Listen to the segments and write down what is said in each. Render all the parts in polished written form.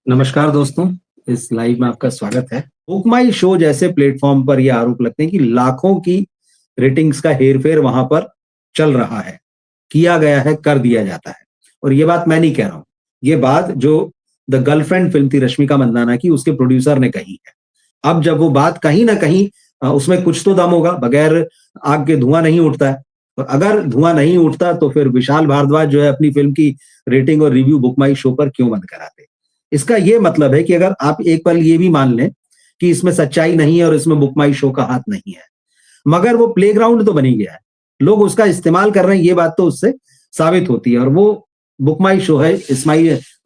नमस्कार दोस्तों, इस लाइव में आपका स्वागत है। बुक माई शो जैसे प्लेटफॉर्म पर ये आरोप लगते हैं कि लाखों की रेटिंग्स का हेरफेर वहां पर चल रहा है, किया गया है, कर दिया जाता है। और ये बात मैं नहीं कह रहा हूं, ये बात जो द गर्लफ्रेंड फिल्म थी रश्मिका मंदाना की, उसके प्रोड्यूसर ने कही है। अब जब वो बात कहीं ना कहीं उसमें कुछ तो दम होगा, बगैर आग के धुआं नहीं उठता है। और अगर धुआं नहीं उठता तो फिर विशाल भारद्वाज जो है अपनी फिल्म की रेटिंग और रिव्यू बुक माई शो पर क्यों बंद कराते। इसका ये मतलब है कि अगर आप एक पल ये भी मान लें कि इसमें सच्चाई नहीं है और इसमें बुक माई शो का हाथ नहीं है, मगर वो प्लेग्राउंड तो बनी गया है, लोग उसका इस्तेमाल कर रहे हैं, ये बात तो उससे साबित होती है। और वो बुक माई शो है,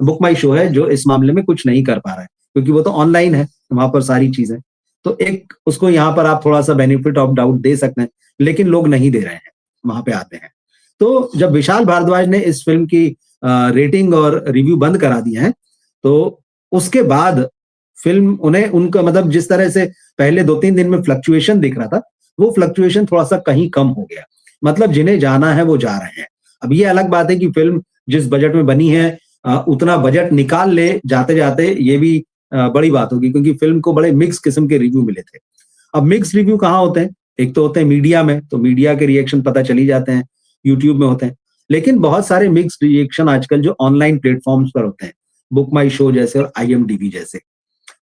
बुक माई शो है जो इस मामले में कुछ नहीं कर पा रहा है, क्योंकि वो तो ऑनलाइन है, वहां पर सारी चीजें। तो एक उसको यहाँ पर आप थोड़ा सा बेनिफिट ऑफ डाउट दे सकते हैं, लेकिन लोग नहीं दे रहे हैं, वहां पे आते हैं। तो जब विशाल भारद्वाज ने इस फिल्म की रेटिंग और रिव्यू बंद करा दिए हैं, तो उसके बाद फिल्म उन्हें उनका मतलब जिस तरह से पहले 2-3 दिन में फ्लक्चुएशन दिख रहा था, वो फ्लक्चुएशन थोड़ा सा कहीं कम हो गया। मतलब जिन्हें जाना है वो जा रहे हैं। अब ये अलग बात है कि फिल्म जिस बजट में बनी है उतना बजट निकाल ले जाते जाते, ये भी बड़ी बात होगी, क्योंकि फिल्म को बड़े मिक्स किस्म के रिव्यू मिले थे। अब मिक्स रिव्यू कहाँ होते हैं? एक तो होते हैं मीडिया में, तो मीडिया के रिएक्शन पता चल ही जाते हैं, यूट्यूब में होते हैं। लेकिन बहुत सारे मिक्स रिएक्शन आजकल जो ऑनलाइन प्लेटफॉर्म्स पर होते हैं, बुक माई शो जैसे और IMDb जैसे।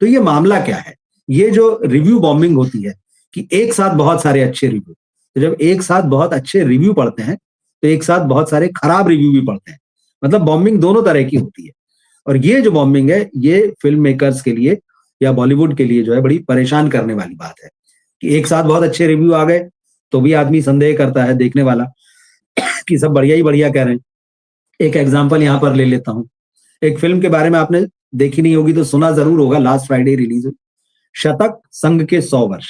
तो ये मामला क्या है? ये जो रिव्यू बॉम्बिंग होती है कि एक साथ बहुत सारे अच्छे रिव्यू, तो जब एक साथ बहुत अच्छे रिव्यू पढ़ते हैं तो एक साथ बहुत सारे खराब रिव्यू भी पढ़ते हैं। मतलब बॉम्बिंग दोनों तरह की होती है। और ये जो बॉम्बिंग है, ये फिल्म मेकर्स के लिए या बॉलीवुड के लिए जो है बड़ी परेशान करने वाली बात है कि एक साथ बहुत अच्छे रिव्यू आ गए तो भी आदमी संदेह करता है, देखने वाला, कि सब बढ़िया ही बढ़िया कह रहे हैं। एक एग्जाम्पल यहाँ पर ले लेता हूँ। एक फिल्म के बारे में आपने देखी नहीं होगी तो सुना जरूर होगा, लास्ट फ्राइडे रिलीज हुई, शतक संघ के 100 वर्ष।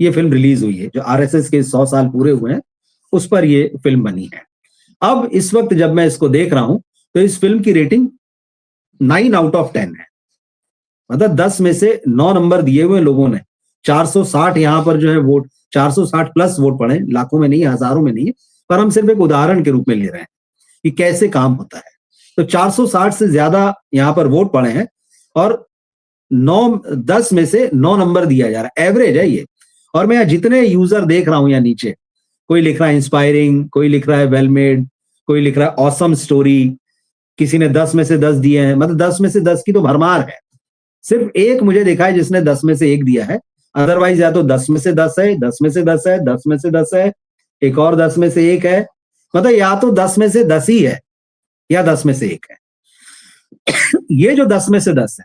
ये फिल्म रिलीज हुई है, जो RSS के 100 साल पूरे हुए हैं उस पर ये फिल्म बनी है। अब इस वक्त जब मैं इसको देख रहा हूं तो इस फिल्म की रेटिंग 9 आउट ऑफ 10 है। मतलब 10 में से 9 नंबर दिए हुए लोगों ने। 460 यहाँ पर जो है वोट, 460 प्लस वोट पड़े, लाखों में नहीं, हजारों में नहीं है, पर हम सिर्फ एक उदाहरण के रूप में ले रहे हैं कि कैसे काम होता है। तो 460 से ज्यादा यहाँ पर वोट पड़े हैं और 10 में से 9 नंबर दिया जा रहा है, एवरेज है ये। और मैं जितने यूजर देख रहा हूं यहाँ नीचे, कोई लिख रहा है इंस्पायरिंग, कोई लिख रहा है वेल मेड, कोई लिख रहा है ऑसम स्टोरी, किसी ने 10 में से 10 दिए हैं। मतलब 10 में से 10 की तो भरमार है। सिर्फ एक मुझे देखा है जिसने 10 में से 1 दिया है, अदरवाइज या तो 10 में से 10 है, 10 में से 10 है, 10 में से 10 है, एक और 10 में से 1 है। मतलब या तो 10 में से 10 ही है या 10 में से 1 है। ये जो 10 में से 10 है,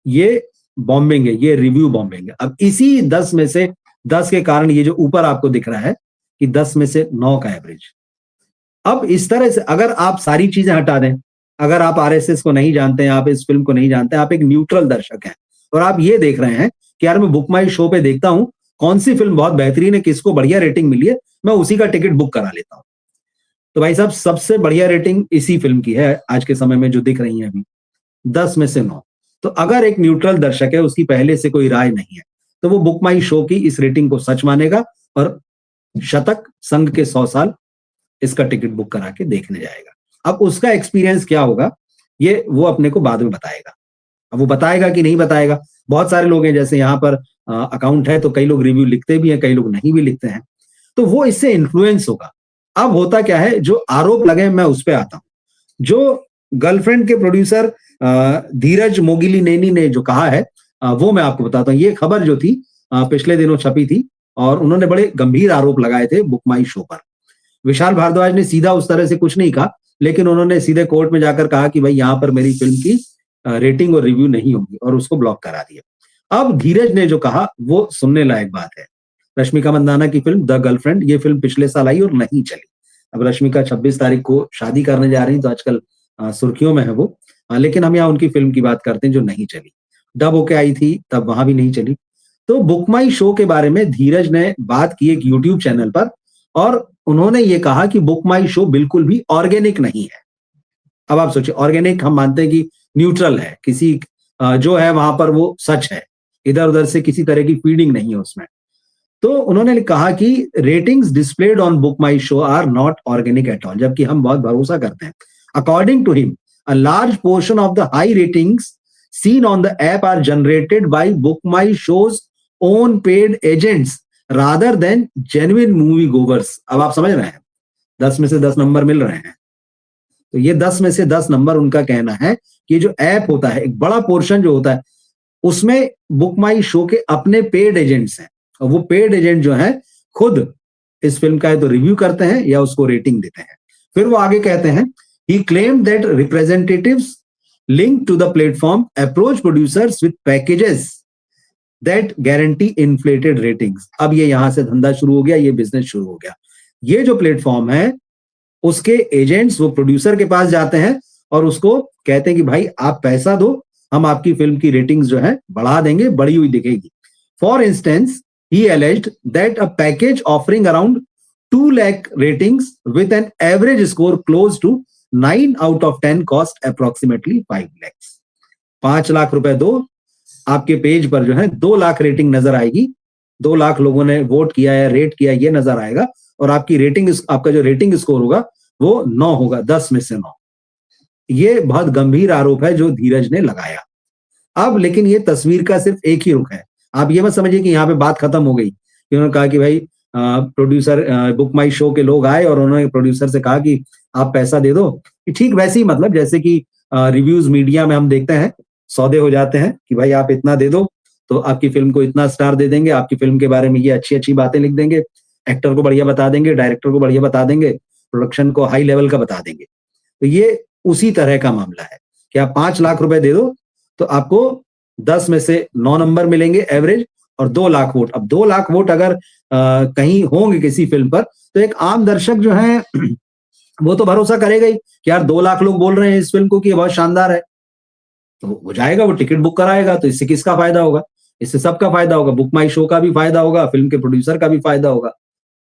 ये बॉम्बिंग है, ये रिव्यू बॉम्बिंग है। अब इसी 10 में से 10 के कारण ये जो ऊपर आपको दिख रहा है कि 10 में से 9 का एवरेज। अब इस तरह से अगर आप सारी चीजें हटा दें, अगर आप RSS को नहीं जानते हैं, आप इस फिल्म को नहीं जानते हैं, आप एक न्यूट्रल दर्शक हैं और आप ये देख रहे हैं कि यार मैं बुक माई शो पे देखता हूं कौन सी फिल्म बहुत बेहतरीन है, किसको बढ़िया रेटिंग मिली है, मैं उसी का टिकट बुक करा लेता हूं। तो भाई साहब, सबसे बढ़िया रेटिंग इसी फिल्म की है आज के समय में जो दिख रही है अभी, 10 में से 9। तो अगर एक न्यूट्रल दर्शक है, उसकी पहले से कोई राय नहीं है, तो वो बुक माई शो की इस रेटिंग को सच मानेगा और शतक संघ के 100 साल इसका टिकट बुक करा के देखने जाएगा। अब उसका एक्सपीरियंस क्या होगा ये वो अपने को बाद में बताएगा। अब वो बताएगा कि नहीं बताएगा। बहुत सारे लोग हैं, जैसे यहाँ पर अकाउंट है तो कई लोग रिव्यू लिखते भी हैं, कई लोग नहीं भी लिखते हैं, तो वो इससे इन्फ्लुएंस होगा। अब होता क्या है, जो आरोप लगे मैं उस पर आता हूं। जो गर्लफ्रेंड के प्रोड्यूसर धीरज मोगिलिनेनी ने जो कहा है वो मैं आपको बताता हूँ। ये खबर जो थी पिछले दिनों छपी थी और उन्होंने बड़े गंभीर आरोप लगाए थे बुक माई शो पर। विशाल भारद्वाज ने सीधा उस तरह से कुछ नहीं कहा, लेकिन उन्होंने सीधे कोर्ट में जाकर कहा कि भाई यहाँ पर मेरी फिल्म की रेटिंग और रिव्यू नहीं होगी, और उसको ब्लॉक करा दिया। अब धीरज ने जो कहा वो सुनने लायक बात है। रश्मिका मंदाना की फिल्म द गर्लफ्रेंड, ये फिल्म पिछले साल आई और नहीं चली। अब रश्मिका 26 तारीख को शादी करने जा रही, तो आजकल सुर्खियों में है वो। लेकिन हम यहाँ उनकी फिल्म की बात करते हैं जो नहीं चली। डब होके आई थी तब, वहां भी नहीं चली। तो बुक माई शो के बारे में धीरज ने बात की एक यूट्यूब चैनल पर, और उन्होंने ये कहा कि बुक माई शो बिल्कुल भी ऑर्गेनिक नहीं है। अब आप सोचिए, ऑर्गेनिक हम मानते हैं कि न्यूट्रल है, किसी जो है वहां पर वो सच है, इधर उधर से किसी तरह की फीडिंग नहीं है उसमें। तो उन्होंने कहा कि ratings displayed on Book My Show are not organic at all, जबकि हम बहुत भरोसा करते हैं। According to him, a large portion of the high ratings seen on the app are generated by Book My Show's own paid agents rather than genuine movie goers. अब आप समझ रहे हैं, 10 में से 10 नंबर मिल रहे हैं। तो ये 10 में से 10 नंबर उनका कहना है कि जो ऐप होता है, एक बड़ा पोर्शन जो होता है उसमें बुक माई शो के अपने पेड एजेंट्स हैं, और वो पेड एजेंट जो है खुद इस फिल्म का है तो रिव्यू करते हैं या उसको रेटिंग देते हैं। फिर वो आगे कहते हैं, he claimed that representatives linked to the platform approach producers with packages that guarantee inflated ratings. अब ये यहां से धंधा शुरू हो गया, ये बिजनेस शुरू हो गया। ये जो प्लेटफॉर्म है उसके एजेंट्स वो प्रोड्यूसर के पास जाते हैं और उसको कहते हैं कि भाई आप पैसा दो, हम आपकी फिल्म की रेटिंग्स जो है बढ़ा देंगे, बढ़ी हुई दिखेगी। For instance he alleged that a package offering around 2 lakh ratings with an average score close to 9 out of 10 cost approximately 5 lakhs. 5 lakh रुपए दो, आपके पेज पर जो है 2 लाख रेटिंग नजर आएगी, 2 लाख लोगों ने वोट किया या रेट किया ये नजर आएगा, और आपकी रेटिंग, आपका जो रेटिंग स्कोर होगा वो 9 होगा, 10 में से 9। ये बहुत गंभीर आरोप है जो धीरज ने लगाया। अब लेकिन ये तस्वीर का सिर्फ एक ही रुख है, आप ये मत समझिए कि यहाँ पे बात खत्म हो गई। उन्होंने कहा कि भाई प्रोड्यूसर बुक माई शो के लोग आए और उन्होंने प्रोड्यूसर से कहा कि आप पैसा दे दो, ठीक वैसे ही, मतलब जैसे कि रिव्यूज मीडिया में हम देखते हैं, सौदे हो जाते हैं कि भाई आप इतना दे दो तो आपकी फिल्म को इतना स्टार दे देंगे, आपकी फिल्म के बारे में ये अच्छी अच्छी बातें लिख देंगे, एक्टर को बढ़िया बता देंगे, डायरेक्टर को बढ़िया बता देंगे, प्रोडक्शन को हाई लेवल का बता देंगे। तो ये उसी तरह का मामला है कि आप 5 लाख रुपए दे दो तो आपको 10 में से 9 नंबर मिलेंगे एवरेज, और 2 लाख वोट। अब 2 लाख वोट अगर कहीं होंगे किसी फिल्म पर तो एक आम दर्शक जो है वो तो भरोसा करेगा ही कि यार 2 लाख लोग बोल रहे हैं इस फिल्म को कि ये बहुत शानदार है, तो वो जाएगा, वो टिकट बुक कराएगा। तो इससे किसका फायदा होगा? इससे सबका फायदा होगा, बुक माई शो का भी फायदा होगा, फिल्म के प्रोड्यूसर का भी फायदा होगा,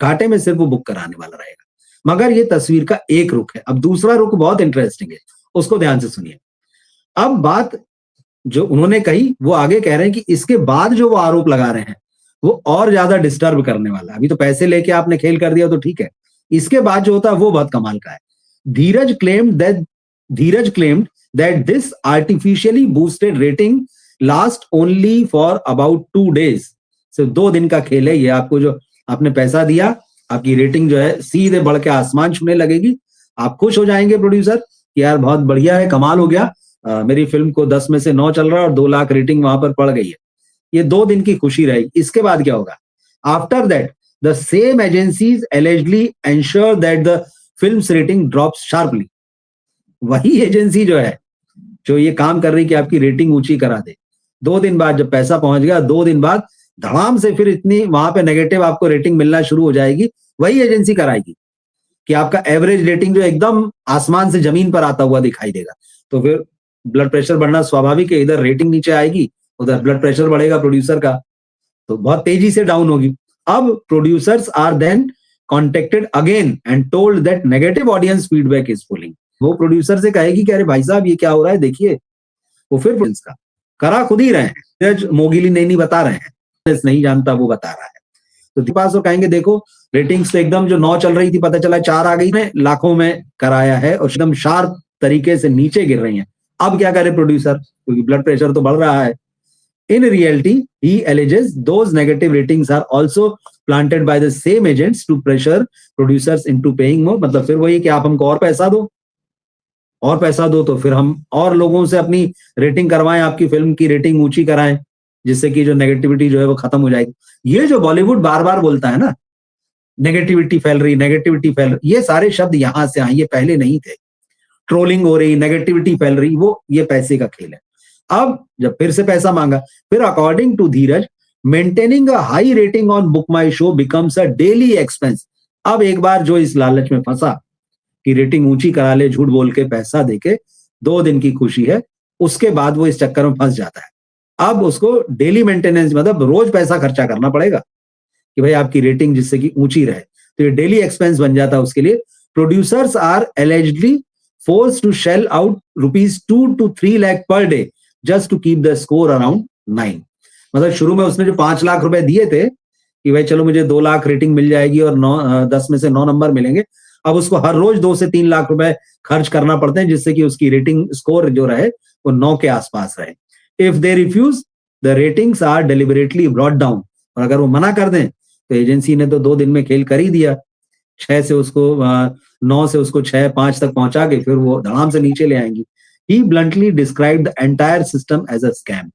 घाटे में सिर्फ वो बुक कराने वाला रहेगा। मगर ये तस्वीर का एक रुख है। अब दूसरा रुख बहुत इंटरेस्टिंग है, उसको ध्यान से सुनिए। अब बात जो उन्होंने कही वो आगे कह रहे हैं कि इसके बाद जो वो आरोप लगा रहे हैं वो और ज्यादा डिस्टर्ब करने वाला है। अभी तो पैसे लेके आपने खेल कर दिया तो ठीक है, इसके बाद जो होता है वो बहुत कमाल का है। Dhiraj claimed that this artificially boosted rating last only for about 2 days। सिर्फ 2 दिन का खेल है ये। आपको जो आपने पैसा दिया, आपकी रेटिंग जो है सीधे बढ़ के आसमान छूने लगेगी। आप खुश हो जाएंगे प्रोड्यूसर कि यार बहुत बढ़िया है, कमाल हो गया, मेरी फिल्म को 10 में से 9 चल रहा है और 2 लाख रेटिंग वहां पर पड़ गई है। ये 2 दिन की खुशी रहेगी। इसके बाद क्या होगा? After that the same agencies allegedly ensure that the films rating drops sharply. वही एजेंसी जो है जो ये काम कर रही कि आपकी रेटिंग ऊंची करा दे, 2 दिन बाद जब पैसा पहुंच गया, 2 दिन बाद धड़ाम से फिर इतनी वहां पे नेगेटिव आपको रेटिंग मिलना शुरू हो जाएगी। वही एजेंसी कराएगी कि आपका एवरेज रेटिंग जो एकदम आसमान से जमीन पर आता हुआ दिखाई देगा। तो फिर ब्लड प्रेशर बढ़ना स्वाभाविक है, इधर रेटिंग नीचे आएगी, उधर ब्लड प्रेशर बढ़ेगा प्रोड्यूसर का, तो बहुत तेजी से डाउन होगी। अब producers are then contacted again and told that negative audience feedback is pulling. वो प्रोड्यूसर से कहेगी कि अरे भाई साहब ये क्या हो रहा है, देखिए। वो फिर का करा खुद ही रहे हैं, मोगिली नहीं बता रहे हैं, नहीं जानता वो बता रहा है। तो पास वो कहेंगे देखो रेटिंग्स तो एकदम जो 9 चल रही थी पता चला 4 आ गई, में लाखों में कराया है और एकदम शार्प तरीके से नीचे गिर रही हैं। अब क्या करे प्रोड्यूसर, क्योंकि ब्लड प्रेशर तो बढ़ रहा है। In reality, he alleges those negative ratings are also planted by the same agents to pressure producers into paying more। मतलब फिर वही कि आप हमको और पैसा दो तो फिर हम और लोगों से अपनी रेटिंग करवाएं, आपकी फिल्म की रेटिंग ऊंची कराएं, जिससे कि जो नेगेटिविटी जो है वो खत्म हो जाएगी। ये जो बॉलीवुड बार बार बोलता है ना, नेगेटिविटी फैल रही, ये सारे शब्द यहां से आए, ये पहले नहीं थे। ट्रोलिंग हो रही, नेगेटिविटी फैल रही, वो ये पैसे का खेल है। अब जब फिर से पैसा मांगा, फिर according to Dheeraj maintaining a high rating on Book My Show becomes a daily expense. अब एक बार जो इस लालच में फंसा कि रेटिंग ऊंची करा ले, झूठ बोल के पैसा देके, 2 दिन की खुशी है, उसके बाद वो इस चक्कर में फंस जाता है। अब उसको डेली मेंटेनेंस, मतलब रोज पैसा खर्चा करना पड़ेगा कि भाई आपकी रेटिंग जिससे कि ऊंची रहे, तो ये डेली एक्सपेंस बन जाता है उसके लिए। Producers are allegedly forced to shell out rupees 2 to 3 lakh per day just to keep the score around 9। मतलब शुरू में उसने जो 5 लाख रुपए दिए थे कि भाई चलो मुझे 2 लाख रेटिंग मिल जाएगी और 10 में से 9 नंबर मिलेंगे, अब उसको हर रोज 2 से 3 लाख रुपए खर्च करना पड़ते हैं जिससे कि उसकी रेटिंग स्कोर जो रहे वो 9 के आसपास रहे। If they refuse the ratings are deliberately brought down, और अगर वो मना कर दें तो एजेंसी ने तो 2 दिन में खेल कर ही दिया, 6 से उसको 9 से उसको 6 5 तक पहुंचा के फिर वो धड़ाम से नीचे ले आएंगी। He bluntly described the entire system as a scam.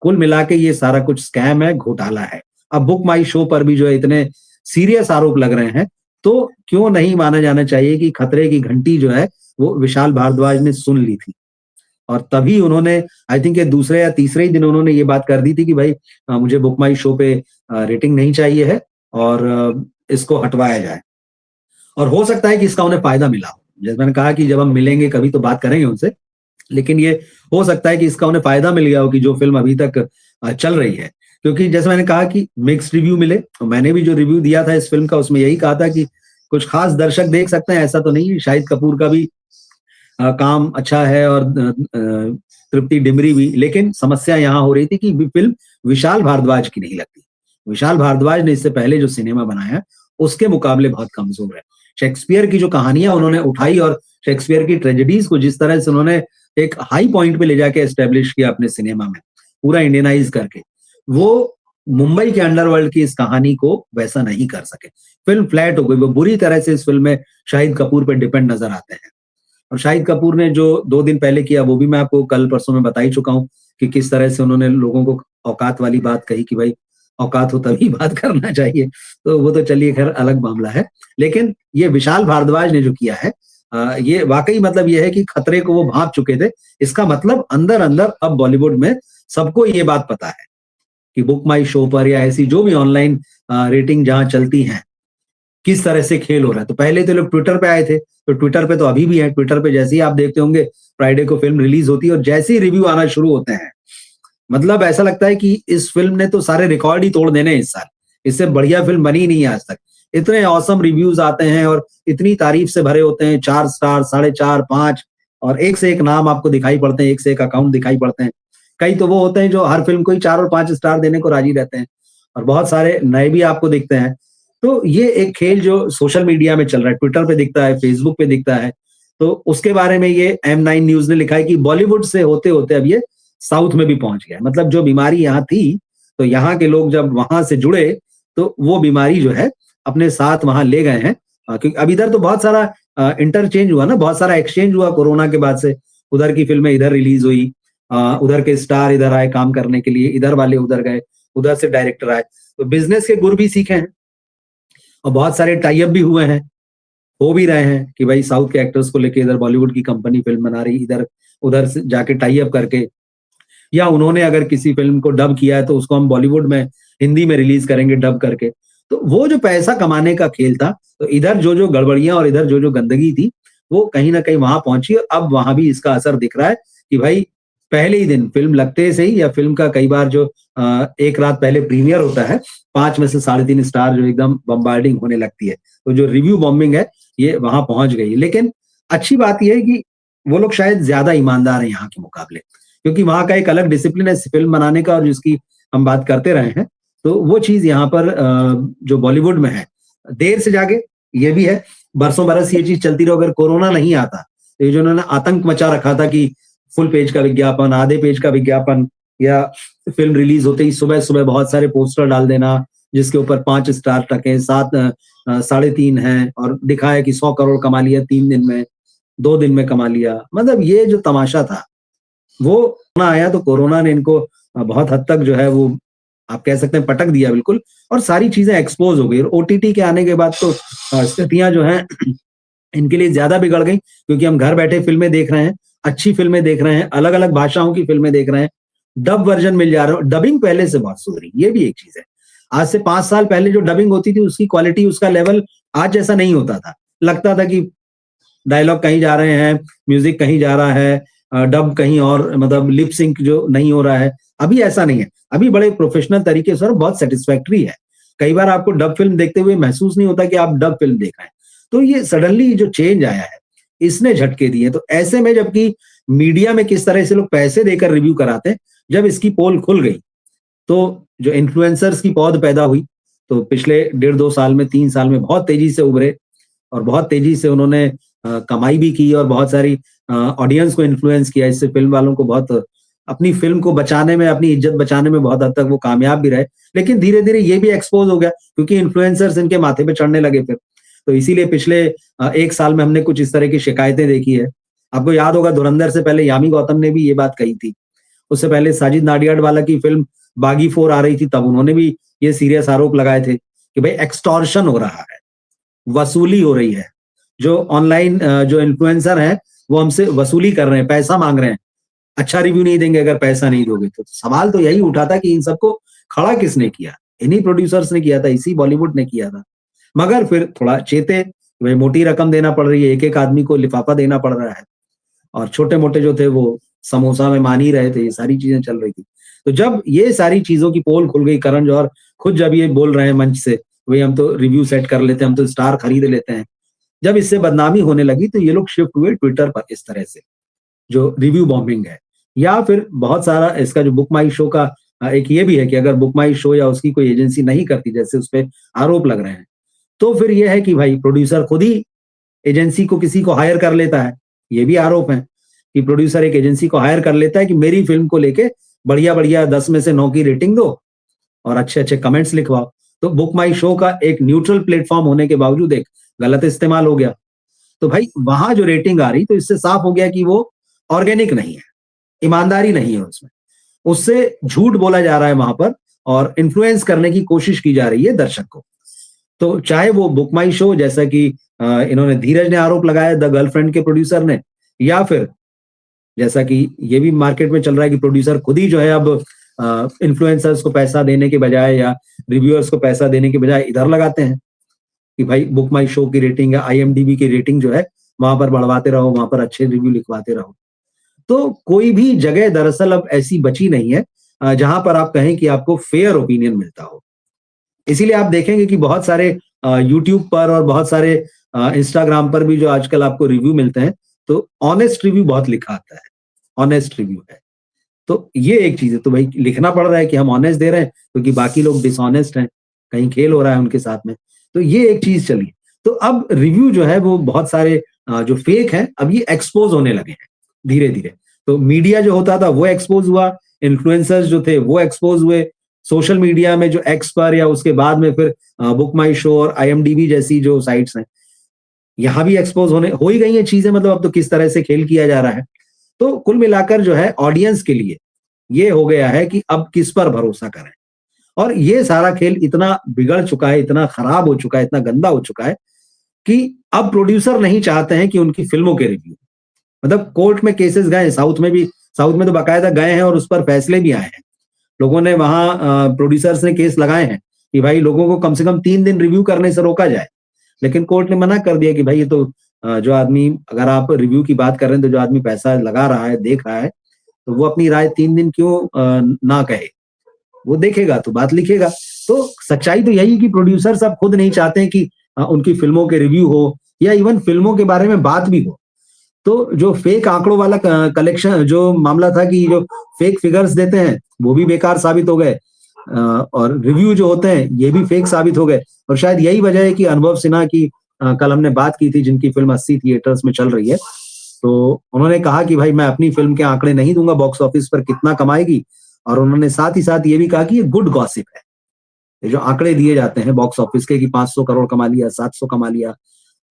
कुल मिला के ये सारा कुछ स्कैम है, घोटाला है। अब बुक माई शो पर भी जो है इतने सीरियस आरोप लग रहे हैं, तो क्यों नहीं माना जाना चाहिए कि खतरे की घंटी जो है वो विशाल भारद्वाज ने सुन ली थी, और तभी उन्होंने आई थिंक ये दूसरे या तीसरे ही दिन उन्होंने ये बात कर दी थी कि भाई मुझे बुक माई शो पे रेटिंग नहीं चाहिए है और इसको हटवाया जाए। और हो सकता है कि इसका उन्हें फायदा मिला हो, जैसे मैंने कहा कि जब हम मिलेंगे कभी तो बात करेंगे उनसे, लेकिन ये हो सकता है कि इसका उन्हें फायदा मिल गया हो कि जो फिल्म अभी तक चल रही है, क्योंकि जैसे मैंने कहा कि मिक्स्ड रिव्यू मिले, तो मैंने भी जो रिव्यू दिया था इस फिल्म का उसमें यही कहा था कि कुछ खास दर्शक देख सकते हैं, ऐसा तो नहीं। शाहिद कपूर का भी काम अच्छा है और तृप्ति डिमरी भी, लेकिन समस्या यहाँ हो रही थी कि फिल्म विशाल भारद्वाज की नहीं लगती। विशाल भारद्वाज ने इससे पहले जो सिनेमा बनाया उसके मुकाबले बहुत कमजोर है। शेक्सपियर की जो कहानियां उन्होंने उठाई और शेक्सपियर की ट्रेजेडीज को जिस तरह से उन्होंने एक हाई पॉइंट पे ले जाके एस्टेब्लिश किया अपने सिनेमा में, पूरा इंडियनाइज करके, वो मुंबई के अंडरवर्ल्ड की इस कहानी को वैसा नहीं कर सके। फिल्म फ्लैट हो गई। वो बुरी तरह से इस फिल्म में शाहिद कपूर पे डिपेंड नजर आते हैं, और शाहिद कपूर ने जो 2 दिन पहले किया वो भी मैं आपको कल परसों में बता ही चुका हूं कि किस तरह से उन्होंने लोगों को औकात वाली बात कही कि भाई औकात हो तभी बात करना चाहिए। तो वो तो चलिए खैर अलग मामला है, लेकिन ये विशाल भारद्वाज ने जो किया है ये वाकई मतलब ये है कि खतरे को वो भांप चुके थे। इसका मतलब अंदर अंदर अब बॉलीवुड में सबको ये बात पता है कि बुक माई शो पर या ऐसी जो भी ऑनलाइन रेटिंग जहां चलती हैं किस तरह से खेल हो रहा है। तो पहले तो लोग ट्विटर पे आए थे, तो ट्विटर पे तो अभी भी है। ट्विटर पे जैसे ही आप देखते होंगे फ्राइडे को फिल्म रिलीज होती है और जैसे ही रिव्यू आना शुरू होते हैं, मतलब ऐसा लगता है कि इस फिल्म ने तो सारे रिकॉर्ड ही तोड़ देने इस साल, इससे बढ़िया फिल्म बनी नहीं है आज तक। इतने औसम रिव्यूज आते हैं और इतनी तारीफ से भरे होते हैं, 4 स्टार, 4.5, 5, और एक से एक नाम आपको दिखाई पड़ते हैं, एक से एक अकाउंट दिखाई पड़ते हैं। कई तो वो होते हैं जो हर फिल्म को ही 4 और 5 स्टार देने को राजी रहते हैं, और बहुत सारे नए भी आपको दिखते हैं। तो ये एक खेल जो सोशल मीडिया में चल रहा है, ट्विटर पे दिखता है, फेसबुक पे दिखता है। तो उसके बारे में ये M9 न्यूज ने लिखा है कि बॉलीवुड से होते होते अब ये साउथ में भी पहुंच गया। मतलब जो बीमारी यहाँ थी, तो यहाँ के लोग जब वहां से जुड़े तो वो बीमारी जो है अपने साथ वहां ले गए हैं। क्योंकि अब इधर तो बहुत सारा इंटरचेंज हुआ ना, बहुत सारा एक्सचेंज हुआ कोरोना के बाद से। उधर की फिल्में इधर रिलीज हुई, उधर के स्टार इधर आए काम करने के लिए, इधर वाले उधर गए, उधर से डायरेक्टर आए, तो बिजनेस के गुर भी सीखे हैं। और बहुत सारे टाई अप भी हुए हैं, हो भी रहे हैं कि भाई साउथ के एक्टर्स को लेके इधर बॉलीवुड की कंपनी फिल्म बना रही, इधर उधर से जाके टाई अप करके, या उन्होंने अगर किसी फिल्म को डब किया है तो उसको हम बॉलीवुड में हिंदी में रिलीज करेंगे डब करके। तो वो जो पैसा कमाने का खेल था, तो इधर जो जो गड़बड़ियां और इधर जो जो गंदगी थी वो कहीं ना कहीं वहां पहुंची, और अब वहां भी इसका असर दिख रहा है कि भाई पहले ही दिन फिल्म लगते से ही, या फिल्म का कई बार जो एक रात पहले प्रीमियर होता है, 5 में से 3.5 स्टार जो एकदम बम्बार्डिंग होने लगती है। तो जो रिव्यू बॉम्बिंग है ये वहां पहुंच गई। लेकिन अच्छी बात यह है कि वो लोग शायद ज्यादा ईमानदार हैं यहाँ के मुकाबले, क्योंकि वहां का एक अलग डिसिप्लिन है फिल्म बनाने का, और जिसकी हम बात करते रहे हैं। तो वो चीज यहाँ पर जो बॉलीवुड में है, देर से जागे ये भी है, बरसों बरस ये चीज चलती रहो। अगर कोरोना नहीं आता तो ये जो उन्होंने आतंक मचा रखा था कि फुल पेज का विज्ञापन, आधे पेज का विज्ञापन, या फिल्म रिलीज होते ही सुबह सुबह बहुत सारे पोस्टर डाल देना जिसके ऊपर 5 स्टार टके, 7 3.5 हैं, और दिखाया कि 100 करोड़ कमा लिया 3 दिन में, 2 दिन में कमा लिया। मतलब ये जो तमाशा था वो कोरोना आया, तो कोरोना ने इनको बहुत हद तक जो है वो आप कह सकते हैं पटक दिया बिल्कुल, और सारी चीजें एक्सपोज हो गई। और OTT के आने के बाद तो स्थितियां जो हैं इनके लिए ज्यादा बिगड़ गई, क्योंकि हम घर बैठे फिल्में देख रहे हैं, अच्छी फिल्में देख रहे हैं, अलग अलग भाषाओं की फिल्में देख रहे हैं, डब वर्जन मिल जा रहा है। डबिंग पहले से बहुत सुधरी, ये भी एक चीज है। आज से 5 साल पहले जो डबिंग होती थी उसकी क्वालिटी, उसका लेवल आज जैसा नहीं होता था। लगता था कि डायलॉग कहीं जा रहे हैं, म्यूजिक कहीं जा रहा है, डब कहीं और, मतलब लिप सिंक जो नहीं हो रहा है। अभी ऐसा नहीं है, अभी बड़े प्रोफेशनल तरीके से और बहुत सेटिस्फैक्टरी है। कई बार आपको डब फिल्म देखते हुए महसूस नहीं होता कि आप डब फिल्म देख रहे हैं। तो ये सडनली जो चेंज आया है इसने झटके दिए। तो ऐसे में जबकि मीडिया में किस तरह से लोग पैसे देकर रिव्यू कराते हैं, जब इसकी पोल खुल गई तो जो इन्फ्लुएंसर्स की पौध पैदा हुई, तो पिछले 1.5-2 साल में, 3 साल में बहुत तेजी से उभरे, और बहुत तेजी से उन्होंने कमाई भी की और बहुत सारी ऑडियंस को इन्फ्लुएंस किया। इससे फिल्म वालों को बहुत अपनी फिल्म को बचाने में, अपनी इज्जत बचाने में बहुत हद तक वो कामयाब भी रहे। लेकिन धीरे-धीरे ये भी एक्सपोज़ हो गया क्योंकि इन्फ्लुएंसर्स इनके माथे पे चढ़ने लगे फिर। तो इसीलिए पिछले 1 साल में हमने कुछ इस तरह की शिकायतें देखी है। आपको याद होगा धुरंधर से पहले यामी गौतम ने भी ये बात कही थी। उससे पहले साजिद नाडियाडवाला की फ़िल्म बागी 4 आ रही थी, तब उन्होंने भी ये सीरियस आरोप लगाए थे कि भई एक्सटॉर्शन हो रहा है, वसूली हो रही है। जो ऑनलाइन जो इन्फ्लुएंसर हैं, वो हमसे वसूली कर रहे हैं, पैसा माँग रहे हैं। अच्छा रिव्यू नहीं देंगे अगर पैसा नहीं दोगे तो। सवाल तो यही उठा था कि इन सबको खड़ा किसने किया? इन्हीं प्रोड्यूसर्स ने किया था, इसी बॉलीवुड ने किया था। मगर फिर थोड़ा चेते, भई मोटी रकम देना पड़ रही है, एक-एक आदमी को लिफाफा देना पड़ रहा है और छोटे-मोटे जो थे वो समोसा में मान ही रहे थे, ये सारी चीज़ें चल रही थी। तो जब ये सारी चीज़ों की पोल खुल गई, करण जौहर खुद जब ये बोल रहे हैं मंच से, भई हम तो रिव्यू सेट कर लेते हैं, हम तो स्टार खरीद लेते हैं। जब इससे बदनामी होने लगी तो ये लोग शिफ्ट हुए ट्विटर पर इस तरह से, जो रिव्यू बॉम्बिंग है। या फिर बहुत सारा इसका जो बुक माई शो का एक ये भी है कि अगर बुक माई शो या उसकी कोई एजेंसी नहीं करती, जैसे उसपे आरोप लग रहे हैं, तो फिर ये है कि भाई प्रोड्यूसर खुद ही एजेंसी को किसी को हायर कर लेता है। ये भी आरोप है कि प्रोड्यूसर एक एजेंसी को हायर कर लेता है कि मेरी फ़िल्म को लेके बढ़िया-बढ़िया 10 में से 9 की रेटिंग दो और अच्छे-अच्छे कमेंट्स लिखवाओ। तो बुक माई शो का एक न्यूट्रल प्लेटफ़ॉर्म होने के बावजूद एक गलत इस्तेमाल हो गया। तो भाई वहाँ जो रेटिंग आ रही, तो इससे साफ हो गया कि वो ऑर्गेनिक नहीं है, ईमानदारी नहीं है उसमें। उससे झूठ बोला जा रहा है वहाँ पर और इन्फ्लुएंस करने की कोशिश की जा रही है दर्शक को। तो चाहे वो बुक माई शो जैसा कि इन्होंने धीरज ने आरोप लगाया द गर्लफ्रेंड के प्रोड्यूसर ने, या फिर जैसा कि ये भी मार्केट में चल रहा है कि प्रोड्यूसर खुद ही जो है अब इन्फ्लुएंसर्स को पैसा देने के बजाय या रिव्यूअर्स को पैसा देने के बजाय इधर लगाते हैं कि भाई बुक माई शो की रेटिंग या आईएमडीबी की रेटिंग जो है वहां पर बढ़वाते रहो, वहां पर अच्छे रिव्यू लिखवाते रहो। तो कोई भी जगह दरअसल अब ऐसी बची नहीं है जहां पर आप कहें कि आपको फेयर ओपिनियन मिलता हो। इसीलिए आप देखेंगे कि बहुत सारे यूट्यूब पर और बहुत सारे इंस्टाग्राम पर भी जो आजकल आपको रिव्यू मिलते हैं, तो ऑनेस्ट रिव्यू बहुत लिखा आता है, ऑनेस्ट रिव्यू है। तो ये एक चीज़ है, तो भाई लिखना पड़ रहा है कि हम ऑनेस्ट दे रहे हैं क्योंकि बाकी लोग डिसऑनेस्ट हैं, कहीं खेल हो रहा है उनके साथ में। तो ये एक चीज़ चली। तो अब रिव्यू जो है वो बहुत सारे जो फेक हैं, अब ये एक्सपोज़ होने लगे हैं धीरे-धीरे। तो मीडिया जो होता था वो एक्सपोज़ हुआ, इन्फ्लुएंसर्स जो थे वो एक्सपोज़ हुए, सोशल मीडिया में जो एक्स पर या उसके बाद में फिर बुक माई शो और आईएमडीबी जैसी जो साइट्स हैं, यहाँ भी एक्सपोज़ होने हो ही गई हैं चीज़ें, मतलब अब तो किस तरह से खेल किया जा रहा है। तो कुल मिलाकर जो है ऑडियंस के लिए ये हो गया है कि अब किस पर भरोसा करें। और ये सारा खेल इतना बिगड़ चुका है, इतना खराब हो चुका है, इतना गंदा हो चुका है कि अब प्रोड्यूसर नहीं चाहते हैं कि उनकी फ़िल्मों के रिव्यू, मतलब कोर्ट में केसेस गए, साउथ में तो बाकायदा गए हैं और उस पर फैसले भी आए हैं। लोगों ने वहाँ प्रोड्यूसर्स ने केस लगाए हैं कि भाई लोगों को कम से कम 3 दिन रिव्यू करने से रोका जाए। लेकिन कोर्ट ने मना कर दिया कि भाई ये तो जो आदमी, अगर आप रिव्यू की बात कर रहे हैं तो जो आदमी पैसा लगा रहा है, देख रहा है, तो वो अपनी राय 3 दिन क्यों ना कहे? वो देखेगा तो बात लिखेगा। तो सच्चाई तो यही है कि प्रोड्यूसर्स अब खुद नहीं चाहते हैं कि उनकी फ़िल्मों के रिव्यू हो या इवन फ़िल्मों के बारे में बात भी हो। तो जो फेक आंकड़ों वाला कलेक्शन जो मामला था कि जो फेक फिगर्स देते हैं, वो भी बेकार साबित हो गए और रिव्यू जो होते हैं, ये भी फेक साबित हो गए। और शायद यही वजह है कि अनुभव सिन्हा की कल हमने बात की थी, जिनकी फ़िल्म 80 थिएटर्स में चल रही है। तो उन्होंने कहा कि भाई मैं अपनी फ़िल्म के आंकड़े नहीं दूँगा बॉक्स ऑफिस पर कितना कमाएगी, और उन्होंने साथ ही साथ ये भी कहा कि ये गुड गॉसिप है। ये जो आंकड़े दिए जाते हैं बॉक्स ऑफिस के कि 500 करोड़ कमा लिया, 700 कमा लिया,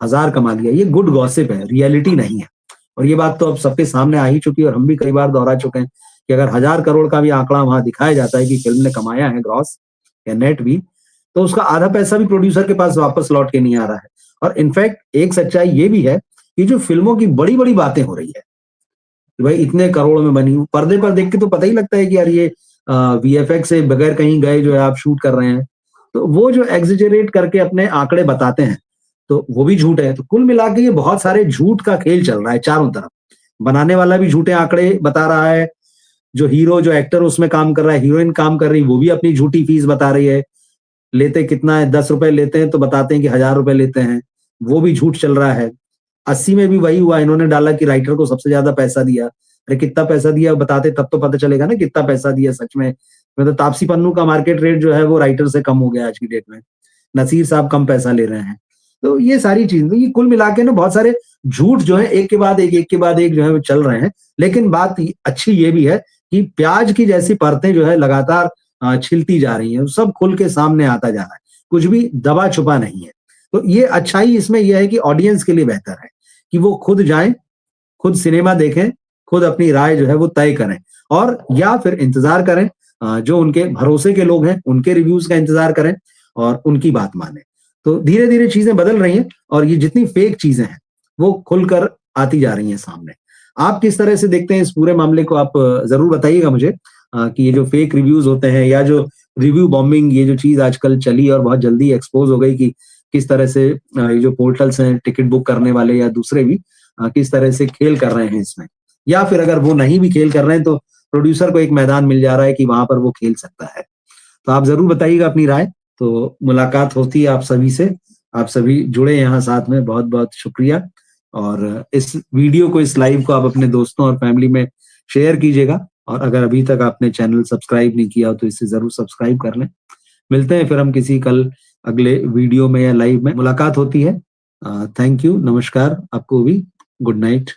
1000 कमा लिया, ये गुड गॉसिप है, रियलिटी नहीं है। और ये बात तो अब सबके सामने आ ही चुकी है और हम भी कई बार दोहरा चुके हैं कि अगर 1000 करोड़ का भी आंकड़ा वहां दिखाया जाता है कि फिल्म ने कमाया है ग्रॉस या नेट भी, तो उसका आधा पैसा भी प्रोड्यूसर के पास वापस लौट के नहीं आ रहा है। और इनफैक्ट एक सच्चाई ये भी है कि जो फिल्मों की बड़ी-बड़ी बातें हो रही है कि भाई इतने करोड़ में बनी, पर्दे पर देख के तो पता ही लगता है कि यार ये वीएफएक्स से बगैर कहीं गए जो है आप शूट कर रहे हैं। तो वो जो एग्जेजरेट करके अपने आंकड़े बताते हैं, तो वो भी झूठ है। तो कुल मिला के ये बहुत सारे झूठ का खेल चल रहा है चारों तरफ। बनाने वाला भी झूठे आंकड़े बता रहा है, जो हीरो जो एक्टर उसमें काम कर रहा है, हीरोइन काम कर रही है, वो भी अपनी झूठी फीस बता रही है। लेते कितना है, 10 रुपए लेते हैं तो बताते हैं कि 1000 रुपए लेते हैं, वो भी झूठ चल रहा है। 80 में भी वही हुआ, इन्होंने डाला कि राइटर को सबसे ज्यादा पैसा दिया। अरे कितना पैसा दिया बताते तब तो पता चलेगा ना कितना पैसा दिया सच में। मतलब तापसी पन्नू का मार्केट रेट जो है वो राइटर से कम हो गया आज की डेट में। नसीर साहब कम पैसा ले रहे हैं। तो ये सारी चीजें, ये कुल मिला के ना बहुत सारे झूठ जो है एक के बाद एक जो है वो चल रहे हैं। लेकिन बात अच्छी ये भी है कि प्याज की जैसी परतें जो है लगातार छिलती जा रही हैं, सब खुल के सामने आता जा रहा है, कुछ भी दबा छुपा नहीं है। तो ये अच्छाई इसमें यह है कि ऑडियंस के लिए बेहतर है कि वो खुद जाएं, खुद सिनेमा देखें, खुद अपनी राय जो है वो तय करें, और या फिर इंतजार करें, जो उनके भरोसे के लोग हैं उनके रिव्यूज का इंतजार करें और उनकी बात माने। तो धीरे धीरे चीजें बदल रही हैं और ये जितनी फेक चीजें हैं वो खुलकर आती जा रही हैं सामने। आप किस तरह से देखते हैं इस पूरे मामले को? आप जरूर बताइएगा मुझे कि ये जो फेक रिव्यूज होते हैं या जो रिव्यू बॉम्बिंग, ये जो चीज आजकल चली और बहुत जल्दी एक्सपोज हो गई कि किस तरह से ये जो पोर्टल्स हैं टिकट बुक करने वाले या दूसरे भी किस तरह से खेल कर रहे हैं इसमें, या फिर अगर वो नहीं भी खेल कर रहे हैं तो प्रोड्यूसर को एक मैदान मिल जा रहा है कि वहां पर वो खेल सकता है। तो आप जरूर बताइएगा अपनी राय। तो मुलाकात होती है आप सभी से, आप सभी जुड़े यहाँ साथ में, बहुत बहुत शुक्रिया। और इस वीडियो को, इस लाइव को आप अपने दोस्तों और फैमिली में शेयर कीजिएगा, और अगर अभी तक आपने चैनल सब्सक्राइब नहीं किया हो तो इसे जरूर सब्सक्राइब कर लें। मिलते हैं फिर हम किसी कल अगले वीडियो में या लाइव में, मुलाकात होती है। थैंक यू, नमस्कार आपको भी, गुड नाइट।